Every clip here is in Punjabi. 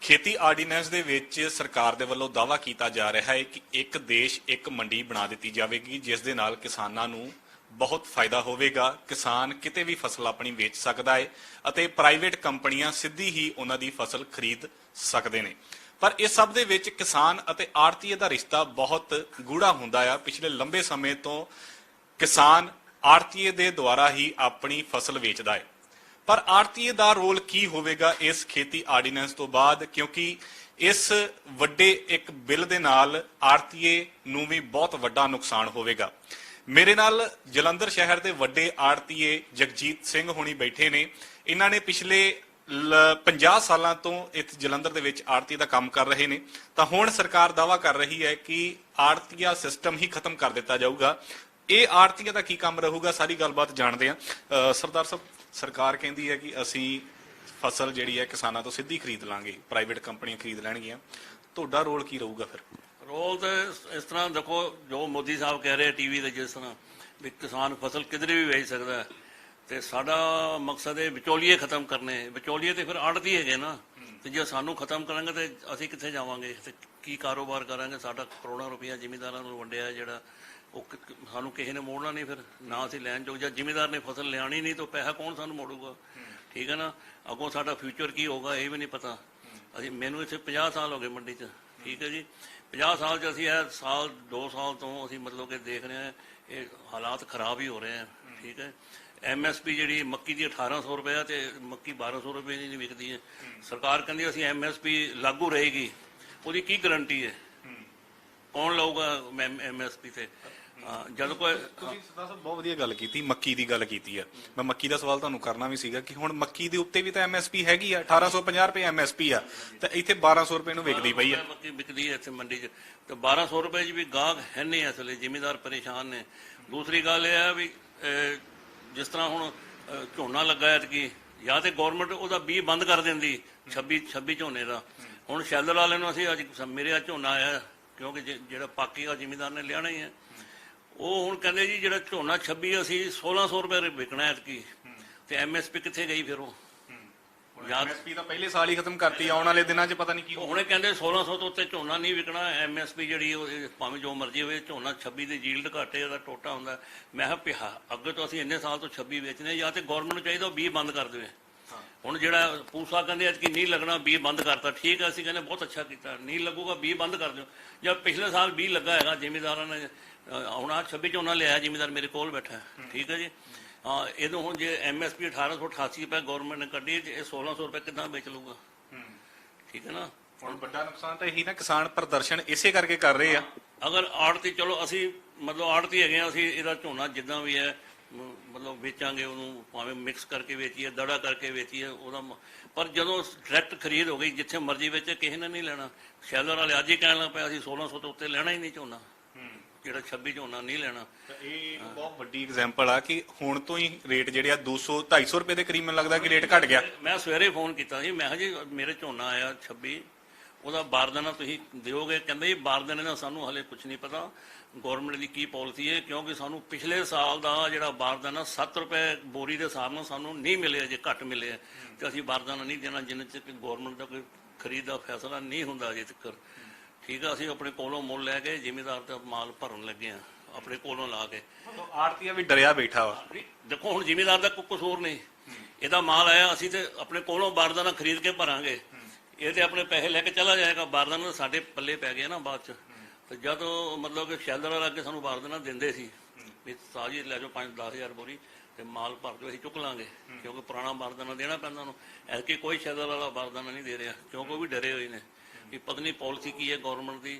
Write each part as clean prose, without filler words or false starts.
खेती ਆਰਡੀਨੈਂਸ ਦੇ ਵਿੱਚ ਸਰਕਾਰ ਦੇ ਵੱਲੋਂ ਦਾਅਵਾ ਕੀਤਾ ਜਾ ਰਿਹਾ ਹੈ ਕਿ ਇੱਕ ਦੇਸ਼ ਇੱਕ ਮੰਡੀ ਬਣਾ ਦਿੱਤੀ ਜਾਵੇਗੀ ਜਿਸ ਦੇ ਨਾਲ ਕਿਸਾਨਾਂ ਨੂੰ ਬਹੁਤ ਫਾਇਦਾ ਹੋਵੇਗਾ। ਕਿਸਾਨ ਕਿਤੇ ਵੀ ਫਸਲ ਆਪਣੀ ਵੇਚ ਸਕਦਾ ਹੈ ਅਤੇ ਪ੍ਰਾਈਵੇਟ ਕੰਪਨੀਆਂ ਸਿੱਧੀ ਹੀ ਉਹਨਾਂ ਦੀ ਫਸਲ ਖਰੀਦ ਸਕਦੇ ਨੇ। ਪਰ ਇਸ ਸਭ ਦੇ ਵਿੱਚ ਕਿਸਾਨ ਅਤੇ ਆੜਤੀਏ ਦਾ ਰਿਸ਼ਤਾ ਬਹੁਤ ਗੂੜਾ ਹੁੰਦਾ ਆ। ਪਿਛਲੇ ਲੰਬੇ ਸਮੇਂ ਤੋਂ ਕਿਸਾਨ ਆੜਤੀਏ ਦੇ ਦੁਆਰਾ ਹੀ ਆਪਣੀ ਫਸਲ ਵੇਚਦਾ ਹੈ। पर आड़तीए का रोल की होवेगा इस खेती आर्डीनेंस तो बाद, क्योंकि इस वड्डे एक बिल दे नाल आड़तीए नूं भी बहुत वड्डा नुकसान होवेगा। मेरे नाल जलंधर शहर के वड्डे आड़तीए जगजीत सिंह होनी बैठे ने। इन्हां ने पिछले 50 सालों तो इस जलंधर दे विच आड़ती का काम कर रहे हैं। तो हुण सरकार दावा कर रही है कि आड़तीया सिस्टम ही खत्म कर दिता जाऊगा। ये आड़तीया का की काम रहूगा, सारी गलबात जानते हैं। सरदार साहब, सरकार कहती है कि असी फसल जी है किसानों तो सीधी खरीद लांगे, प्राइवेट कंपनियां खरीद लैणगियां, तुहाडा रोल की रहूगा? फिर रोल तो इस तरह देखो, जो मोदी साहब कह रहे टीवी से जिस तरह भी किसान फसल किधर भी बेच सकता है, तो साडा मकसद है विचौलीए खत्म करने। विचौलीए तो फिर आड़ती है ना, तो जो सानू खत्म करेंगे तो असी कित्थे जावांगे, तो की कारोबार करांगे? साडा करोड़ों रुपया जिमीदारां नूं वंडिया जिहड़ा सानू किसी ने मोड़ना नहीं, फिर ना असीं लैण जोग। जब जिमीदार ने फसल लियानी नहीं तो पैसा कौन सानू मोड़ूगा? ठीक है ना। अगों साडा फ्यूचर की होगा ये भी नहीं पता। असीं मैनू इत्थे 50 साल हो गए मंडी च, ठीक है जी। 50 साल च असीं साल 2 साल तो असीं मतलब कि देख रहे हैं ये हालात खराब ही हो रहे हैं, ठीक है। MSP जी मक्की की 1800 रुपया तो मक्की 1200 रुपये नहीं विकती है। सरकार कहती असीं MSP लागू रहेगी, उसकी की गारंटी है? कौन लऊगा MSP से? जब कोई बहुत वधिया गल कीती, मक्की दी गल कीती है। मैं मक्की दा सवाल तुहानूं करना भी सीगा कि हुण मक्की दे उत्ते भी तो MSP हैगी आ, 1850 रुपए MSP आ, ते इत्थे 1200 रुपए नूं विकदी पई है। मक्की विकदी है इत्थे मंडी च, तो 1200 रुपए च भी गाहक है नहीं, इसलिए जिमीदार परेशान ने। दूसरी गल यह है भी जिस तरह हुण झोना लगा है कि या तो गौरमेंट उहदा बीज बंद कर देंदी 26 झोने का। हुण शैलर वाले नूं असीं अज मेरे झोना आया, क्योंकि जिहड़ा पाकी का जिमीदार ने लियाना ही है, वो हुण कहंदे जी जिहड़ा झोना 26 असीं 1600 रुपए विकना ऐतकी, ते MSP कित्थे गई? फिर वो MSP ਤਾਂ ਪਹਿਲੇ ਸਾਲ ਹੀ ਖਤਮ ਕਰਤੀ, ਆਉਣ ਵਾਲੇ ਦਿਨਾਂ 'ਚ ਪਤਾ ਨਹੀਂ ਕੀ ਹੁਣੇ ਕਹਿੰਦੇ 1600 ਤੋਂ ਉੱਤੇ ਝੋਨਾ ਨਹੀਂ ਵਿਕਣਾ। MSP ਜਿਹੜੀ ਭਾਵੇਂ ਜੋ ਮਰਜ਼ੀ ਹੋਵੇ, ਝੋਨਾ 26 ਦੀ ਯੀਲਡ ਘੱਟ ਹੈ, ਇਹਦਾ ਟੋਟਾ ਹੁੰਦਾ। ਮੈਂ ਕਿਹਾ ਪਿਆ ਅੱਗੇ ਤੋਂ ਅਸੀਂ ਇੰਨੇ ਸਾਲ ਤੋਂ 26 ਵੇਚਨੇ, ਜਾਂ ਤੇ ਗੌਰਮੈਂਟ ਨੂੰ ਚਾਹੀਦਾ 20 ਬੰਦ ਕਰ ਦੇਵੇ। ਹੁਣ ਜਿਹੜਾ ਪੂਸਾ ਕਹਿੰਦੇ ਐਤਕੀ ਨਹੀਂ ਲੱਗਣਾ, 20 ਬੰਦ ਕਰਤਾ, ਠੀਕ ਹੈ। ਅਸੀਂ ਕਹਿੰਦੇ ਬਹੁਤ ਅੱਛਾ ਕੀਤਾ, ਨਹੀਂ ਲੱਗੂਗਾ 20 ਬੰਦ ਕਰ ਦਿਓ। ਜਦ ਪਿਛਲੇ ਸਾਲ 20 ਲੱਗਾ ਹੈਗਾ ਜ਼ਿਮੀਦਾਰਾਂ ਨੇ, ਹੁਣ ਆ 26 ਝੋਨਾ ਲਿਆ ਜ਼ਿਮੀਦਾਰ ਮੇਰੇ ਕੋਲ ਬੈਠਾ, ਠੀਕ ਹੈ ਜੀ। हाँ, ਇਹਨੂੰ ਹੁਣ ਜੇ MSP 1888 रुपए गौरमेंट ने कढ़ी, ये 1600 रुपए कितना बेच लूगा? ठीक है ना। ਹੁਣ ਵੱਡਾ ਨੁਕਸਾਨ ਤਾਂ ਇਹੀ ਨਾ, ਕਿਸਾਨ ਪ੍ਰਦਰਸ਼ਨ ਇਸੇ ਕਰਕੇ ਕਰ ਰਹੇ ਆ। ਅਗਰ ਆੜਤੀ, ਚਲੋ ਅਸੀਂ ਮਤਲਬ ਆੜਤੀ ਹੈਗੇ ਆ, ਅਸੀਂ ਇਹਦਾ ਝੋਨਾ ਜਿੱਦਾਂ ਵੀ ਹੈ ਮਤਲਬ ਵੇਚਾਂਗੇ, ਉਹਨੂੰ ਭਾਵੇਂ ਮਿਕਸ ਕਰਕੇ ਵੇਚੀਏ, ਦੜਾ ਕਰਕੇ ਵੇਚੀਏ ਉਹਦਾ। ਪਰ ਜਦੋਂ ਡਾਇਰੈਕਟ ਖਰੀਦ ਹੋ ਗਈ, ਜਿੱਥੇ ਮਰਜ਼ੀ ਵੇਚੇ, ਕਿਸੇ ਨੇ ਨਹੀਂ ਲੈਣਾ। ਸ਼ੈਲਰ ਵਾਲੇ ਅੱਜ ਹੀ ਕਹਿਣ ਲੱਗ ਪਏ ਅਸੀਂ 1600 ਤੋਂ ਉੱਤੇ ਲੈਣਾ ਹੀ ਨਹੀਂ ਝੋਨਾ, ਜਿਹੜਾ 26 ਝੋਨਾ ਨਹੀਂ ਲੈਣਾ। ਇਹ ਬਹੁਤ ਵੱਡੀ ਐਗਜ਼ਾਮਪਲ ਆ ਕਿ ਹੁਣ ਤੋਂ ਹੀ ਰੇਟ ਜਿਹੜੇ ਆ 200-250 ਰੁਪਏ ਦੇ ਕਰੀਬ ਮੈਨੂੰ ਲੱਗਦਾ ਕਿ ਰੇਟ ਘਟ ਗਿਆ। ਮੈਂ ਸਵੇਰੇ ਫੋਨ ਕੀਤਾ ਸੀ, ਮੈਂ ਕਿਹਾ ਜੀ ਮੇਰੇ ਝੋਨਾ ਆਇਆ 26, ਉਹਦਾ ਬਾਰਦਾਨਾ ਤੁਸੀਂ ਦਿਓਗੇ? ਕਹਿੰਦੇ ਜੀ ਬਾਰਦਾਨੇ ਦਾ ਸਾਨੂੰ ਹਲੇ ਕੁਝ ਨਹੀਂ ਪਤਾ, ਗੌਰਮੈਂਟ ਦੀ ਕੀ ਪਾਲਿਸੀ ਹੈ, ਕਿਉਂਕਿ ਸਾਨੂੰ ਪਿਛਲੇ ਸਾਲ ਦਾ ਜਿਹੜਾ ਬਾਰਦਾਨਾ 7 ਰੁਪਏ ਬੋਰੀ ਦੇ ਹਿਸਾਬ ਨਾਲ ਸਾਨੂੰ ਨਹੀਂ ਮਿਲਿਆ, ਜੇ ਘੱਟ ਮਿਲਿਆ, ਤੇ ਅਸੀਂ ਬਾਰਦਾਨਾ ਨਹੀਂ ਦੇਣਾ ਜਿੰਨੇ ਚਿਰ ਗੌਰਮੈਂਟ ਦਾ ਕੋਈ ਖਰੀਦ ਦਾ ਫੈਸਲਾ ਨਹੀਂ ਹੁੰਦਾ ਅਜੇ ਤੱਕ। ਠੀਕ ਆ, ਅਸੀਂ ਆਪਣੇ ਕੋਲੋਂ ਮੁੱਲ ਲੈ ਕੇ ਜ਼ਿਮੀਦਾਰ ਦਾ ਮਾਲ ਭਰਨ ਲੱਗੇ ਆ, ਆਪਣੇ ਕੋਲੋਂ ਲਾ ਕੇ। ਆੜਤੀਆ ਵੀ ਡਰਿਆ ਬੈਠਾ ਵਾ। ਦੇਖੋ ਹੁਣ ਜ਼ਿਮੀਦਾਰ ਦਾ ਕੋਈ ਕਸੂਰ ਨਹੀਂ, ਇਹਦਾ ਮਾਲ ਆਇਆ, ਅਸੀਂ ਤੇ ਆਪਣੇ ਕੋਲੋਂ ਬਾਰਦਾਨਾ ਖਰੀਦ ਕੇ ਭਰਾਂਗੇ, ਇਹ ਤੇ ਆਪਣੇ ਪੈਸੇ ਲੈ ਕੇ ਚਲਾ ਜਾਏਗਾ। ਬਾਰਦਾਨਾ ਸਾਡੇ ਪੱਲੇ ਪੈ ਗਿਆ ਨਾ ਬਾਅਦ ਚ। ਤੇ ਜਦੋਂ ਮਤਲਬ ਕਿ ਸ਼ੈਲਰ ਵਾਲਾ ਅੱਗੇ ਸਾਨੂੰ ਬਾਰਦਾਨਾ ਦਿੰਦੇ ਸੀ ਵੀ ਸਾਜੀ ਲੈ ਜਾਓ 5-10 ਹਜ਼ਾਰ ਬੋਰੀ ਤੇ ਮਾਲ ਭਰ ਕੇ ਅਸੀਂ ਚੁੱਕ ਲਾਂਗੇ, ਕਿਉਂਕਿ ਪੁਰਾਣਾ ਬਾਰਦਾਨਾ ਦੇਣਾ ਪੈਂਦਾ ਉਹਨੂੰ। ਐਤਕੀ ਕੋਈ ਸ਼ੈਲਰ ਵਾਲਾ ਬਾਰਦਾਨਾ ਨਹੀਂ ਦੇ ਰਿਹਾ, ਕਿਉਂਕਿ ਉਹ ਵੀ ਡਰੇ ਹੋਏ ਨੇ ਵੀ ਪਤਾ ਨਹੀਂ ਪਾਲਿਸੀ ਕੀ ਹੈ ਗੌਰਮੈਂਟ ਦੀ,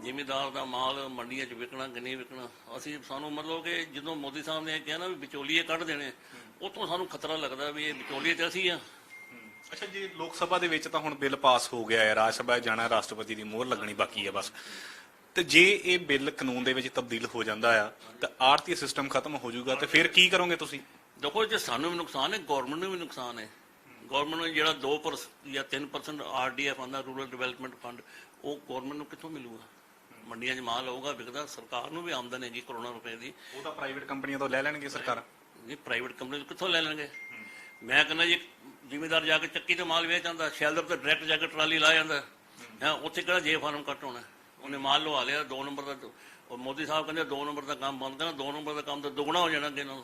ਜ਼ਿਮੀਦਾਰ ਦਾ ਮਾਲ ਮੰਡੀਆਂ 'ਚ ਵਿਕਣਾ ਕਿ ਨਹੀਂ ਵਿਕਣਾ। ਅਸੀਂ ਸਾਨੂੰ ਮਤਲਬ ਕਿ ਜਦੋਂ ਮੋਦੀ ਸਾਹਿਬ ਨੇ ਕਿਹਾ ਨਾ ਵੀ ਵਿਚੋਲੀਏ ਕੱਢ ਦੇਣੇ, ਉੱਥੋਂ ਸਾਨੂੰ ਖਤਰਾ ਲੱਗਦਾ ਵੀ ਇਹ ਵਿਚੋਲੀਏ ਤੇ ਅਸੀਂ ਆ। ਅੱਛਾ ਜੀ, ਲੋਕ ਸਭਾ ਦੇ ਵਿੱਚ ਤਾਂ ਹੁਣ ਬਿੱਲ ਪਾਸ ਹੋ ਗਿਆ ਹੈ, ਰਾਜ ਸਭਾ ਜਾਣਾ, ਰਾਸ਼ਟਰਪਤੀ ਦੀ ਮੋਹਰ ਲੱਗਣੀ ਬਾਕੀ ਹੈ ਬਸ। ਤੇ ਜੇ ਇਹ ਬਿੱਲ ਕਾਨੂੰਨ ਦੇ ਵਿੱਚ ਤਬਦੀਲ ਹੋ ਜਾਂਦਾ ਆ ਤਾਂ ਆੜਤੀ ਸਿਸਟਮ ਖਤਮ ਹੋ ਜਾਊਗਾ, ਤੇ ਫਿਰ ਕੀ ਕਰੋਗੇ ਤੁਸੀਂ? ਦੇਖੋ ਜੇ ਸਾਨੂੰ ਵੀ ਨੁਕਸਾਨ ਹੈ, ਗੌਰਮੈਂਟ ਨੂੰ ਵੀ ਨੁਕਸਾਨ ਹੈ। ਗੌਰਮੈਂਟ ਨੂੰ ਜਿਹੜਾ 2% ਜਾਂ 3% RDF ਆਉਂਦਾ, ਰੂਰਲ ਡਿਵੈਲਪਮੈਂਟ ਫੰਡ, ਉਹ ਗੌਰਮੈਂਟ ਨੂੰ ਕਿੱਥੋਂ ਮਿਲੂਗਾ? ਮੰਡੀਆਂ 'ਚ ਮਾਲ ਆਊਗਾ ਵਿਕਦਾ, ਸਰਕਾਰ ਨੂੰ ਵੀ ਆਮਦਨ ਹੈਗੀ ਕਰੋੜਾਂ ਰੁਪਏ ਦੀ। ਉਹ ਤਾਂ ਪ੍ਰਾਈਵੇਟ ਕੰਪਨੀਆਂ ਤੋਂ ਲੈ ਲੈਣਗੇ ਸਰਕਾਰ। ਨਹੀਂ, ਪ੍ਰਾਈਵੇਟ ਕੰਪਨੀ ਤੋਂ ਕਿੱਥੋਂ ਲੈ ਲੈਣਗੇ? ਮੈਂ ਕਹਿੰਦਾ ਜੀ ਜ਼ਿਮੀਦਾਰ ਜਾ ਕੇ ਚੱਕੀ ਤੇ ਮਾਲ ਵੇਚ ਆਉਂਦਾ, ਸ਼ੈਲਰ ਤੇ ਡਾਇਰੈਕਟ ਜਾ ਕੇ ਟਰਾਲੀ ਲਾ ਜਾਂਦਾ ਹੈ। ਉੱਥੇ ਕਿਹੜਾ ਜੇ ਫਾਰਮ ਕੱਟ ਹੋਣਾ, ਉਹਨੇ ਮਾਲ ਲਵਾ ਲਿਆ 2 ਨੰਬਰ ਦਾ। ਉਹ ਮੋਦੀ ਸਾਹਿਬ ਕਹਿੰਦੇ 2 ਨੰਬਰ ਦਾ ਕੰਮ ਬੰਦ ਕਰਨਾ, 2 ਨੰਬਰ ਦਾ ਕੰਮ ਤਾਂ ਦੁੱਗਣਾ ਹੋ ਜਾਣਾ ਅੱਗੇ ਨਾਲੋਂ।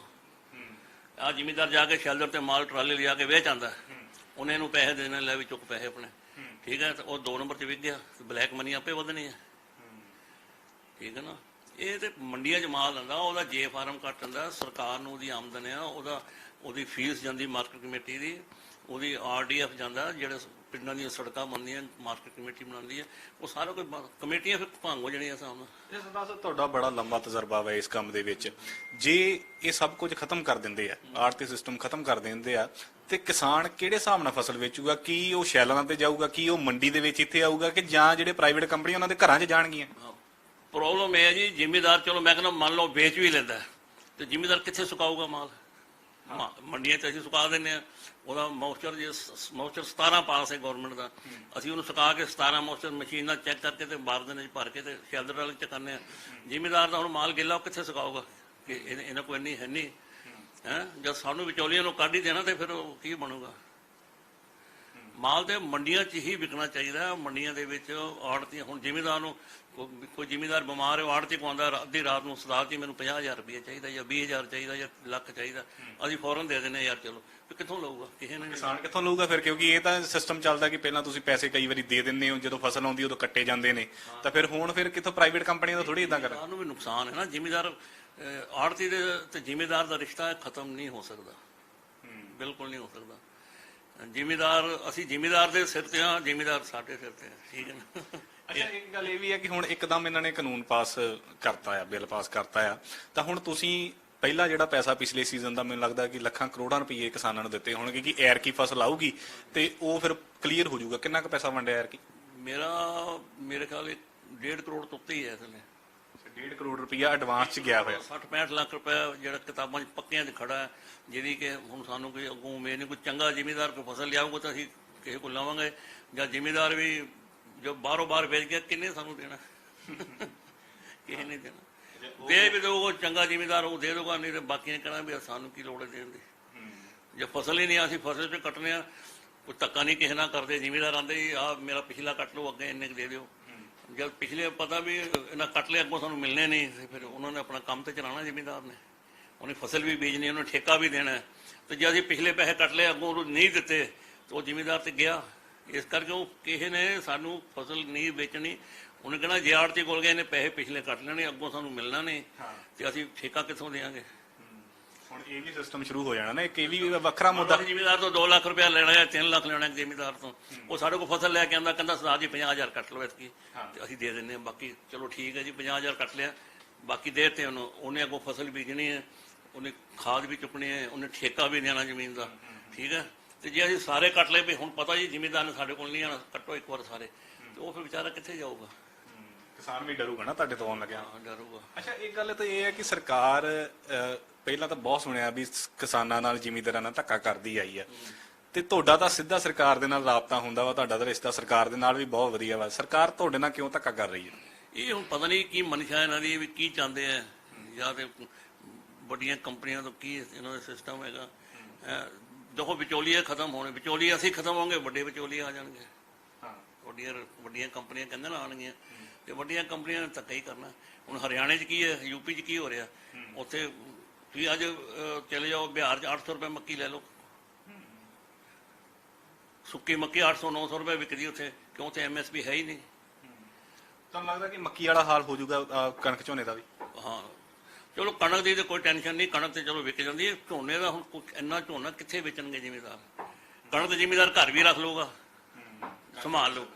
ਆਹ ਜ਼ਿਮੀਦਾਰ ਜਾ ਕੇ ਸ਼ੈਲਰ ਤੇ ਮਾਲ ਟਰਾਲੀ ਲਿਜਾ ਕੇ ਵੇਚ ਆਉਂਦਾ, ਉਹਨੇ ਇਹਨੂੰ ਪੈਸੇ ਦੇਣੇ, ਲੈ ਵੀ ਚੁੱਕ ਪੈਸੇ ਆਪਣੇ, ਠੀਕ ਹੈ। ਉਹ 2 ਨੰਬਰ 'ਚ ਵਿਕ ਗਿਆ, ਬਲੈਕ ਮਨੀ ਆਪੇ ਵਧਣੀ ਹੈ, ਠੀਕ ਹੈ ਨਾ। ਇਹ ਤੇ ਮੰਡੀਆਂ 'ਚ ਮਾਲ ਆਉਂਦਾ, ਉਹਦਾ ਜੇ ਫਾਰਮ ਕੱਟ ਹੁੰਦਾ, ਸਰਕਾਰ ਨੂੰ ਉਹਦੀ ਆਮਦਨ ਆ, ਉਹਦੀ ਫੀਸ ਜਾਂਦੀ ਮਾਰਕੀਟ ਕਮੇਟੀ ਦੀ, ਉਹਦੀ RDF ਜਾਂਦਾ, ਜਿਹੜੇ ਪਿੰਡਾਂ ਦੀਆਂ ਸੜਕਾਂ ਬਣਦੀਆਂ ਮਾਰਕੀਟ ਕਮੇਟੀ ਬਣਾਉਂਦੀ ਹੈ, ਉਹ ਸਾਰਾ ਕੁਝ ਕਮੇਟੀਆਂ ਫਿਰ ਭੰਗ ਹੋ ਜਾਣੀਆਂ ਹਿਸਾਬ ਨਾਲ। ਇਹ ਸਰਦਾਰ ਸਾਹਿਬ ਤੁਹਾਡਾ ਬੜਾ ਲੰਬਾ ਤਜਰਬਾ ਹੈ ਇਸ ਕੰਮ ਦੇ ਵਿੱਚ, ਜੇ ਇਹ ਸਭ ਕੁਝ ਖਤਮ ਕਰ ਦਿੰਦੇ ਆ, ਆੜਤੀ ਸਿਸਟਮ ਖਤਮ ਕਰ ਦਿੰਦੇ ਆ, ਤੇ ਕਿਸਾਨ ਕਿਹੜੇ ਹਿਸਾਬ ਨਾਲ ਫਸਲ ਵੇਚੂਗਾ? ਕੀ ਉਹ ਸ਼ੈਲਰਾਂ ਤੇ ਜਾਊਗਾ, ਕੀ ਉਹ ਮੰਡੀ ਦੇ ਵਿੱਚ ਇੱਥੇ ਆਊਗਾ, ਕਿ ਜਾਂ ਜਿਹੜੇ ਪ੍ਰਾਈਵੇਟ ਕੰਪਨੀ ਉਹਨਾਂ ਦੇ ਘਰਾਂ 'ਚ ਜਾਣਗੀਆਂ? ਪ੍ਰੋਬਲਮ ਇਹ ਹੈ ਜੀ, ਜ਼ਿਮੀਦਾਰ ਚਲੋ ਮੈਂ ਕਹਿੰਦਾ ਮੰਨ ਲਓ ਵੇਚ ਵੀ ਲੈਂਦਾ, ਤੇ ਜ਼ਿਮੀਦਾਰ ਕਿੱਥੇ ਸੁਕਾਊਗਾ ਮਾਲ? ਮੰਡੀਆਂ 'ਚ ਅਸੀਂ ਸੁਕਾ ਦਿੰਦੇ ਹਾਂ, ਉਹਦਾ ਮੌਸਚਰ 17 ਪਾਸ ਹੈ ਗੌਰਮੈਂਟ ਦਾ, ਅਸੀਂ ਉਹਨੂੰ ਸੁਕਾ ਕੇ 17 ਮੌਸਚਰ ਮਸ਼ੀਨ ਨਾਲ ਚੈੱਕ ਕਰਕੇ ਤੇ ਬਾਰ ਦੇ ਵਿੱਚ ਭਰ ਕੇ ਤੇ ਸ਼ੈਲਰ ਵਾਲੇ 'ਚ ਕਰਨੇ ਆ। ਜ਼ਿਮੀਦਾਰ ਦਾ ਹੁਣ ਮਾਲ ਗਿੱਲਾ, ਉਹ ਕਿੱਥੇ ਸੁਕਾਊਗਾ? ਕਿ ਇਹਨਾਂ ਕੋਲ ਇੰਨੀ ਹੈ ਨਹੀਂ ਹੈ। ਜਦ ਸਾਨੂੰ ਵਿਚੌਲੀਆਂ ਨੂੰ ਕੱਢ ਹੀ ਦੇਣਾ ਤੇ ਫਿਰ ਉਹ ਕੀ ਬਣੂਗਾ? ਮਾਲ ਤੇ ਮੰਡੀਆਂ 'ਚ ਹੀ ਵਿਕਣਾ ਚਾਹੀਦਾ। ਮੰਡੀਆਂ ਦੇ ਵਿੱਚ ਆੜਤੀ, ਹੁਣ ਜ਼ਿਮੀਦਾਰ ਨੂੰ ਕੋਈ ਜ਼ਿਮੀਦਾਰ ਬਿਮਾਰ ਹੈ, ਆੜਤੀ ਕੋ ਆਉਂਦਾ ਅੱਧੀ ਰਾਤ ਨੂੰ, ਸਰਦਾਰ ਜੀ ਮੈਨੂੰ 50,000 ਰੁਪਏ ਚਾਹੀਦਾ ਜਾਂ 20,000 ਚਾਹੀਦਾ ਜਾਂ ਲੱਖ ਚਾਹੀਦਾ, ਅਸੀਂ ਫੌਰਨ ਦੇ ਦਿੰਦੇ ਯਾਰ, ਚਲੋ। ਫਿਰ ਕਿੱਥੋਂ ਲਊਗਾ? ਕਿਸੇ ਨੇ। ਕਿਸਾਨ ਕਿੱਥੋਂ ਲਊਗਾ ਫਿਰ? ਕਿਉਂਕਿ ਇਹ ਤਾਂ ਸਿਸਟਮ ਚੱਲਦਾ ਕਿ ਪਹਿਲਾਂ ਤੁਸੀਂ ਪੈਸੇ ਕਈ ਵਾਰੀ ਦੇ ਦਿੰਦੇ ਹੋ, ਜਦੋਂ ਫਸਲ ਆਉਂਦੀ ਉਦੋਂ ਕੱਟੇ ਜਾਂਦੇ ਨੇ, ਤਾਂ ਫਿਰ ਹੁਣ ਫਿਰ ਕਿੱਥੋਂ ਪ੍ਰਾਈਵੇਟ ਕੰਪਨੀਆਂ ਦਾ ਥੋੜੀ ਇਦਾਂ ਕਰ। ਸਾਨੂੰ ਵੀ ਨੁਕਸਾਨ ਹੈ ਨਾ। ਜ਼ਿਮੀਦਾਰ ਆੜਤੀ ਦੇ ਤੇ ਜ਼ਿਮੀਦਾਰ ਦਾ ਰਿਸ਼ਤਾ ਖਤਮ ਨਹੀਂ ਹੋ ਸਕਦਾ, ਬਿਲਕੁਲ ਨਹੀਂ ਹੋ ਸਕਦਾ। ਜ਼ਿਮੀਦਾਰ, ਅਸੀਂ ਜ਼ਿਮੀਦਾਰ ਦੇ ਸਿਰ ਤੇ ਹਾਂ, ਜ਼ਿਮੀਦਾਰ ਸਾਡੇ ਸਿਰ ਤੇ, ਠੀਕ ਹੈ ਨਾ। ਅੱਛਾ, ਇੱਕ ਗੱਲ ਇਹ ਵੀ ਹੈ ਕਿ ਹੁਣ ਇੱਕਦਮ ਇਹਨਾਂ ਨੇ ਕਾਨੂੰਨ ਪਾਸ ਕਰਤਾ ਆ, ਬਿੱਲ ਪਾਸ ਕਰਤਾ ਆ, ਤਾਂ ਹੁਣ ਤੁਸੀਂ ਪਹਿਲਾ ਜਿਹੜਾ ਪੈਸਾ ਪਿਛਲੇ ਸੀਜ਼ਨ ਦਾ ਮੈਨੂੰ ਲੱਗਦਾ ਕਿ ਲੱਖਾਂ ਕਰੋੜਾਂ ਰੁਪਏ ਕਿਸਾਨਾਂ ਨੂੰ ਦਿੱਤੇ ਹੋਣਗੇ, ਕਿ ਐਰਕੀ ਫਸਲ ਆਊਗੀ ਤੇ ਉਹ ਫਿਰ ਕਲੀਅਰ ਹੋ ਜਾਊਗਾ। ਕਿੰਨਾ ਕੁ ਪੈਸਾ ਵੰਡਿਆ ਐਰਕੀ? ਮੇਰੇ ਖਿਆਲ 1.5 ਕਰੋੜ ਤੋਂ ਉੱਤੇ ਹੀ ਹੈ ਇਸਨੇ। 1.5 ਕਰੋੜ ਰੁਪਇਆ ਐਡਵਾਂਸ 'ਚ ਗਿਆ ਹੋਇਆ। 60-65 ਲੱਖ ਰੁਪਇਆ ਜਿਹੜਾ ਕਿਤਾਬਾਂ 'ਚ ਪੱਕਿਆਂ 'ਚ ਖੜਾ ਹੈ, ਜਿਹਦੀ ਕਿ ਹੁਣ ਸਾਨੂੰ ਕੋਈ ਅੱਗੋਂ ਉਮੀਦ ਨਹੀਂ। ਕੋਈ ਚੰਗਾ ਜ਼ਿਮੀਦਾਰ ਕੋਈ ਫਸਲ ਲਿਆਊਗਾ ਤਾਂ ਅਸੀਂ ਕਿਸੇ ਕੋਲ ਲਵਾਂਗੇ, ਜਾਂ ਜ਼ਿਮੀਦਾਰ ਵੀ ਜੋ ਬਾਹਰੋਂ ਬਾਹਰ ਵੇਚ ਗਿਆ, ਕਿੰਨੇ ਸਾਨੂੰ ਦੇਣਾ? ਕਿਸੇ ਨੇ ਦੇਣਾ। ਦੇ ਵੀ ਦਊਗਾ ਚੰਗਾ ਜ਼ਿਮੀਦਾਰ, ਉਹ ਦੇ ਦਊਗਾ, ਨਹੀਂ ਤੇ ਬਾਕੀ ਨੇ ਕਹਿਣਾ ਵੀ ਸਾਨੂੰ ਕੀ ਲੋੜ ਹੈ ਦੇਣ ਦੀ। ਜੇ ਫਸਲ ਹੀ ਨਹੀਂ, ਅਸੀਂ ਫਸਲ 'ਚ ਕੱਟਣੇ ਆ, ਕੋਈ ਧੱਕਾ ਨਹੀਂ ਕਿਸੇ ਨਾਲ ਕਰਦੇ। ਜ਼ਿਮੀਦਾਰ ਆਉਂਦੇ ਜੀ, ਆਹ ਮੇਰਾ ਪਿਛਲਾ ਕੱਟ ਲਓ, ਅੱਗੇ ਇੰਨੇ ਕੁ ਦੇ ਦਿਓ। ਜਦ ਪਿਛਲੇ ਪਤਾ ਵੀ ਇਹਨਾਂ ਕੱਟ ਲਿਆ, ਅੱਗੋਂ ਸਾਨੂੰ ਮਿਲਣੇ ਨਹੀਂ, ਤੇ ਫਿਰ ਉਹਨਾਂ ਨੇ ਆਪਣਾ ਕੰਮ ਤੇ ਚਲਾਉਣਾ ਜ਼ਿਮੀਦਾਰ ਨੇ, ਉਹਨੇ ਫਸਲ ਵੀ ਬੀਜਣੀ, ਉਹਨੇ ਠੇਕਾ ਵੀ ਦੇਣਾ। ਤੇ ਜੇ ਅਸੀਂ ਪਿਛਲੇ ਪੈਸੇ ਕੱਟ ਲਏ, ਅੱਗੋਂ ਉਹਨੂੰ ਨਹੀਂ ਦਿੱਤੇ, ਤਾਂ ਉਹ ਜ਼ਿਮੀਦਾਰ ਤੇ ਗਿਆ। ਇਸ ਕਰਕੇ ਉਹ ਕਿਸੇ ਨੇ ਸਾਨੂੰ ਫਸਲ ਨਹੀਂ ਵੇਚਣੀ, ਉਹਨੇ ਕਹਿਣਾ ਜੇ ਆੜਤੀ ਕੋਲ ਗਏ, ਇਹਨੇ ਪੈਸੇ ਪਿਛਲੇ ਕੱਟ ਲੈਣੇ, ਅੱਗੋਂ ਸਾਨੂੰ ਮਿਲਣਾ ਨਹੀਂ, ਤੇ ਅਸੀਂ ਠੇਕਾ ਕਿੱਥੋਂ ਦੇਵਾਂਗੇ? ਹੁਣ ਇਹ ਵੀ ਸਿਸਟਮ ਸ਼ੁਰੂ ਹੋ ਜਾਣਾ ਨਾ, ਇੱਕ ਇਹ ਵੀ ਵੱਖਰਾ ਮੁੱਦਾ। ਜ਼ਿਮੀਦਾਰ ਤੋਂ 2 ਲੱਖ ਰੁਪਇਆ ਲੈਣਾ ਜਾਂ 3 ਲੱਖ ਲੈਣਾ ਜ਼ਿਮੀਦਾਰ ਤੋਂ, ਉਹ ਸਾਡੇ ਕੋਲ ਫਸਲ ਲੈ ਕੇ ਆਉਂਦਾ, ਕਹਿੰਦਾ ਸਰਦਾਰ ਜੀ 50,000 ਕੱਟ ਲਓ ਇਤਕੀ, ਤੇ ਅਸੀਂ ਦੇ ਦਿੰਦੇ ਹਾਂ। ਬਾਕੀ ਚਲੋ ਠੀਕ ਹੈ ਜੀ, 50,000 ਕੱਟ ਲਿਆ, ਬਾਕੀ ਦੇ ਤੇ ਉਹਨੂੰ, ਉਹਨੇ ਅੱਗੋਂ ਫਸਲ ਬੀਜਣੀ ਹੈ, ਉਹਨੇ ਖਾਦ ਵੀ ਚੁੱਕਣੀ ਹੈ, ਉਹਨੇ ਠੇਕਾ ਵੀ ਦੇਣਾ ਜ਼ਮੀਨ ਦਾ, ਠੀਕ ਹੈ। ਤੇ ਜੇ ਅਸੀਂ ਸਾਰੇ ਕੱਟ ਲਏ ਵੀ ਹੁਣ ਪਤਾ ਜੀ ਜ਼ਿਮੀਦਾਰ ਨੇ ਸਾਡੇ ਕੋਲ ਨਹੀਂ ਆਣਾ, ਕੱਟੋ ਇੱਕ ਵਾਰ ਸਾਰੇ, ਤੇ ਉਹ ਫਿਰ ਵਿਚਾਰਾ ਕਿੱਥੇ ਜਾਊਗਾ? ਕਿਸਾਨ ਵੀ ਡਰੂਗਾ ਨਾ ਤੁਹਾਡੇ ਤੋਂ ਆਉਣ ਲੱਗਿਆ। ਡਰੂਗਾ। ਅੱਛਾ, ਇੱਕ ਗੱਲ ਤਾਂ ਇਹ ਹੈ ਕਿ ਸਰਕਾਰ ਪਹਿਲਾਂ ਤਾਂ ਬਹੁਤ ਸੁਣਿਆ ਵੀ ਕਿਸਾਨਾਂ ਨਾਲ ਜ਼ਿਮੀਂਦਾਰਾਂ ਨਾਲ ਧੱਕਾ ਕਰਦੀ ਆਈ ਆ, ਤੇ ਤੁਹਾਡਾ ਤਾਂ ਸਿੱਧਾ ਸਰਕਾਰ ਦੇ ਨਾਲ ਰਾਬਤਾ ਹੁੰਦਾ ਵਾ, ਤੁਹਾਡਾ ਤਾਂ ਰਿਸ਼ਤਾ ਸਰਕਾਰ ਦੇ ਨਾਲ ਵੀ ਬਹੁਤ ਵਧੀਆ ਵਾ, ਸਰਕਾਰ ਤੁਹਾਡੇ ਨਾਲ ਕਿਉਂ ਧੱਕਾ ਕਰ ਰਹੀ ਹੈ? ਇਹ ਹੁਣ ਪਤਾ ਨਹੀਂ ਕੀ ਮਨਸ਼ਾ ਇਹਨਾਂ ਦੀ, ਵੀ ਕੀ ਚਾਹੁੰਦੇ ਆ, ਜਾਂ ਤੇ ਵੱਡੀਆਂ ਕੰਪਨੀਆਂ ਤੋਂ ਕੀ ਇਹਨਾਂ ਦਾ ਸਿਸਟਮ ਹੈਗਾ। ਦੇਖੋ ਵਿਚੋਲੀਏ ਖਤਮ ਹੋਣੇ, ਵਿਚੋਲੀਏ ਅਸੀਂ ਖਤਮ ਹੋਵਾਂਗੇ, ਵੱਡੇ ਵਿਚੋਲੀਏ ਆ ਜਾਣਗੇ। ਵੱਡੀਆਂ ਕੰਪਨੀਆਂ ਕਹਿੰਦੇ ਨਾ ਆਉਣਗੀਆਂ, ਤੇ ਵੱਡੀਆਂ ਕੰਪਨੀਆਂ ਨੇ ਧੱਕਾ ਹੀ ਕਰਨਾ। ਹੁਣ ਹਰਿਆਣੇ 'ਚ ਕੀ ਹੈ, ਯੂਪੀ 'ਚ ਕੀ ਹੋ ਰਿਹਾ, ਉੱਥੇ ਤੁਸੀਂ ਅੱਜ ਚਲੇ ਜਾਓ ਬਿਹਾਰ 'ਚ 800 ਰੁਪਏ ਮੱਕੀ ਲੈ ਲਓ, ਸੁੱਕੀ ਮੱਕੀ 800-900 ਰੁਪਏ ਵਿਕਦੀ ਉੱਥੇ, ਕਿਉਂ? ਉੱਥੇ MSP ਹੈ ਹੀ ਨਹੀਂ। ਤੁਹਾਨੂੰ ਲੱਗਦਾ ਕਿ ਮੱਕੀ ਵਾਲਾ ਹਾਲ ਹੋ ਜਾਊਗਾ ਕਣਕ ਝੋਨੇ ਦਾ ਵੀ? ਹਾਂ, ਚਲੋ ਕਣਕ ਦੀ ਤਾਂ ਕੋਈ ਟੈਨਸ਼ਨ ਨਹੀਂ, ਕਣਕ ਤੇ ਚਲੋ ਵਿਕ ਜਾਂਦੀ ਹੈ। ਝੋਨੇ ਦਾ ਹੁਣ ਇੰਨਾ ਝੋਨਾ ਕਿੱਥੇ ਵੇਚਣਗੇ ਜ਼ਿਮੀਦਾਰ? ਕਣਕ ਜ਼ਿਮੀਦਾਰ ਘਰ ਵੀ ਰੱਖ ਲਊਗਾ, ਸੰਭਾਲ ਲਓ,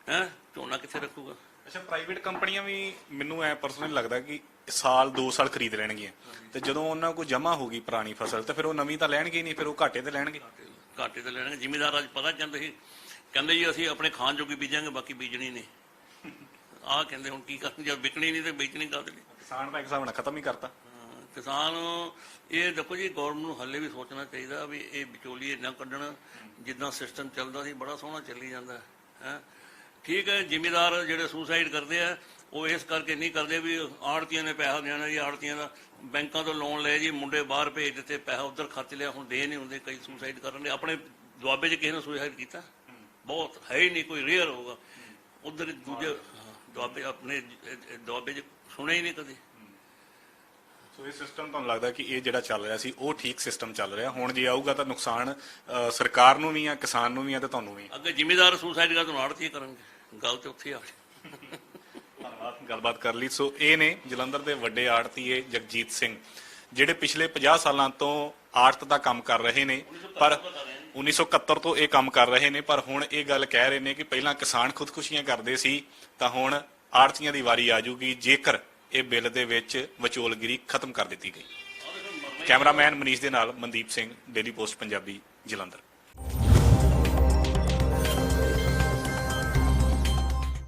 ਹੈਂ, ਝੋਨਾ ਕਿੱਥੇ ਰੱਖੂਗਾ? ਅੱਛਾ, ਪ੍ਰਾਈਵੇਟ ਕੰਪਨੀਆਂ ਵੀ ਮੈਨੂੰ ਐ ਪਰਸਨਲੀ ਲੱਗਦਾ ਕਿ ਸਾਲ 2 ਸਾਲ ਖਰੀਦ ਲੈਣਗੀਆਂ, ਤੇ ਜਦੋਂ ਉਹਨਾਂ ਕੋਲ ਜਮਾ ਹੋ ਗਈ ਪੁਰਾਣੀ ਫਸਲ, ਤੇ ਫਿਰ ਉਹ ਨਵੀਂ ਤਾਂ ਲੈਣਗੇ ਨਹੀਂ, ਫਿਰ ਉਹ ਘਾਟੇ ਤੇ ਲੈਣਗੇ। ਘਾਟੇ ਤੇ ਲੈਣਗੇ। ਜ਼ਿਮੀਦਾਰ ਅੱਜ ਪਤਾ ਕਹਿੰਦੇ ਸੀ, ਕਹਿੰਦੇ ਜੀ ਅਸੀਂ ਆਪਣੇ ਖਾਣ ਜੋਗੀ ਬੀਜਾਂਗੇ, ਬਾਕੀ ਬੀਜਣੀ ਨਹੀਂ। ਆਹ ਕਹਿੰਦੇ ਹੁਣ ਕੀ ਕਰਨ, ਜਦ ਵਿਕਣੀ ਨਹੀਂ ਤੇ ਵੇਚਣੀ ਕਾਹਦੇ ਲਈ? ਕਿਸਾਨ ਦਾ ਇੱਕ ਹਿਸਾਬ ਨਾਲ ਖਤਮ ਹੀ ਕਰਤਾ। ਕਿਸਾਨ ਇਹ ਦੇਖੋ ਜੀ, ਗੌਰਮੈਂਟ ਨੂੰ ਹੱਲੇ ਵੀ ਸੋਚਣਾ ਚਾਹੀਦਾ ਵੀ ਇਹ ਵਿਚੋਲੀਏ ਨਾ ਕੱਢਣ। ਜਿੱਦਾਂ ਸਿਸਟਮ ਚੱਲਦਾ ਸੀ ਬੜਾ ਸੋਹਣਾ ਚੱਲੀ ਜਾਂਦਾ ਹੈ, ਠੀਕ ਹੈ, ਜ਼ਿਮੀਦਾਰ ਜਿਹੜੇ ਸੁਸਾਈਡ ਕਰਦੇ ਆ ਉਹ ਇਸ ਕਰਕੇ ਨਹੀਂ ਕਰਦੇ ਵੀ ਆੜਤੀਆਂ ਨੇ ਪੈਸਾ ਦੇਣਾ ਜੀ, ਆੜਤੀਆਂ ਦਾ ਬੈਂਕਾਂ ਤੋਂ ਲੋਨ ਲਏ ਜੀ, ਮੁੰਡੇ ਬਾਹਰ ਭੇਜ ਦਿੱਤੇ, ਪੈਸਾ ਉੱਧਰ ਖਰਚ ਲਿਆ, ਹੁਣ ਦੇ ਨਹੀਂ ਹੁੰਦੇ, ਕਈ ਸੁਸਾਈਡ ਕਰਨ ਦੇ। ਆਪਣੇ ਦੁਆਬੇ 'ਚ ਕਿਸੇ ਨੇ ਸੁਸਾਈਡ ਕੀਤਾ? ਬਹੁਤ ਹੈ ਹੀ ਨਹੀਂ, ਕੋਈ ਰੇਅਰ ਹੋਊਗਾ। ਉੱਧਰ ਦੂਜੇ ਦੁਆਬੇ, ਆਪਣੇ ਦੁਆਬੇ 'ਚ ਸੁਣਿਆ ਹੀ ਨਹੀਂ ਕਦੇ। ਸੋ ਇਹ ਸਿਸਟਮ ਤੁਹਾਨੂੰ ਲੱਗਦਾ ਕਿ ਇਹ ਜਿਹੜਾ ਚੱਲ ਰਿਹਾ ਸੀ ਉਹ ਠੀਕ ਸਿਸਟਮ ਚੱਲ ਰਿਹਾ, ਹੁਣ ਜੇ ਆਊਗਾ ਤਾਂ ਨੁਕਸਾਨ ਸਰਕਾਰ ਨੂੰ ਵੀ ਆ, ਕਿਸਾਨ ਨੂੰ ਵੀ ਆ, ਤੇ ਤੁਹਾਨੂੰ ਵੀ। ਅੱਗੇ ਜ਼ਿਮੀਦਾਰ ਸੁਸਾਈਡ ਕਰ ਤੁਹਾਨੂੰ ਆੜਤੀ ਕਰਨਗੇ, ਗੱਲ ਤੇ ਉੱਥੇ ਆ ਗਈ। ਧੰਨਵਾਦ ਗੱਲਬਾਤ ਕਰ ਲਈ। ਸੋ ਇਹ ਨੇ ਜਲੰਧਰ ਦੇ ਵੱਡੇ ਆੜਤੀਏ ਜਗਜੀਤ ਸਿੰਘ, ਜਿਹੜੇ ਪਿਛਲੇ 50 ਸਾਲਾਂ ਤੋਂ ਆੜਤ ਦਾ ਕੰਮ ਕਰ ਰਹੇ ਨੇ, ਪਰ 1971 ਤੋਂ ਇਹ ਕੰਮ ਕਰ ਰਹੇ ਨੇ। ਪਰ ਹੁਣ ਇਹ ਗੱਲ ਕਹਿ ਰਹੇ ਨੇ ਕਿ ਪਹਿਲਾਂ ਕਿਸਾਨ ਖੁਦਕੁਸ਼ੀਆਂ ਕਰਦੇ ਸੀ, ਤਾਂ ਹੁਣ ਆੜਤੀਆਂ ਦੀ ਵਾਰੀ ਆ ਜਾਊਗੀ ਜੇਕਰ ਇਹ ਬਿੱਲ ਦੇ ਵਿੱਚ ਵਿਚੋਲਗਿਰੀ ਖਤਮ ਕਰ ਦਿੱਤੀ ਗਈ। ਕੈਮਰਾਮੈਨ ਮਨੀਸ਼ ਦੇ ਨਾਲ ਮਨਦੀਪ ਸਿੰਘ, ਡੇਲੀ ਪੋਸਟ ਪੰਜਾਬੀ, ਜਲੰਧਰ।